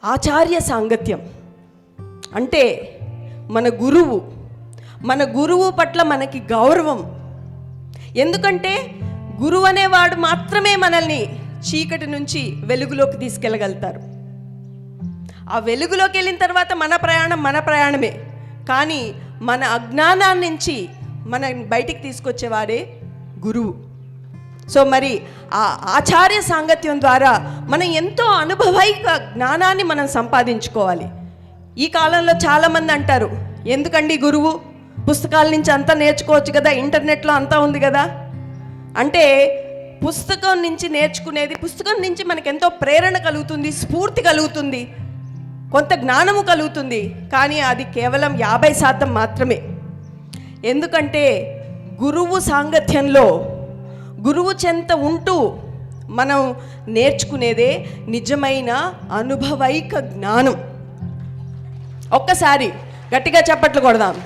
ఆచార్య సాంగత్యం అంటే మన గురువు పట్ల మనకి గౌరవం. ఎందుకంటే గురువు అనేవాడు మాత్రమే మనల్ని చీకటి నుంచి వెలుగులోకి తీసుకెళ్ళగలుగుతారు. ఆ వెలుగులోకి వెళ్ళిన తర్వాత మన ప్రయాణమే. కానీ మన అజ్ఞానాన్ని నుంచి మన బయటికి తీసుకొచ్చేవాడే గురువు. సో మరి ఆ ఆచార్య సాంగత్యం ద్వారా మనం ఎంతో అనుభవైక జ్ఞానాన్ని మనం సంపాదించుకోవాలి. ఈ కాలంలో చాలామంది అంటారు, ఎందుకండి గురువు, పుస్తకాల నుంచి అంతా నేర్చుకోవచ్చు కదా, ఇంటర్నెట్లో అంతా ఉంది కదా. అంటే పుస్తకం నుంచి నేర్చుకునేది, పుస్తకం నుంచి మనకు ఎంతో ప్రేరణ కలుగుతుంది, స్ఫూర్తి కలుగుతుంది, కొంత జ్ఞానము కలుగుతుంది. కానీ అది కేవలం 50% మాత్రమే. ఎందుకంటే గురువు సాంగత్యంలో, గురువు చెంత ఉంటూ మనం నేర్చుకునేదే నిజమైన అనుభవైక జ్ఞానం. ఒక్కసారి గట్టిగా చప్పట్లు కొడదాం.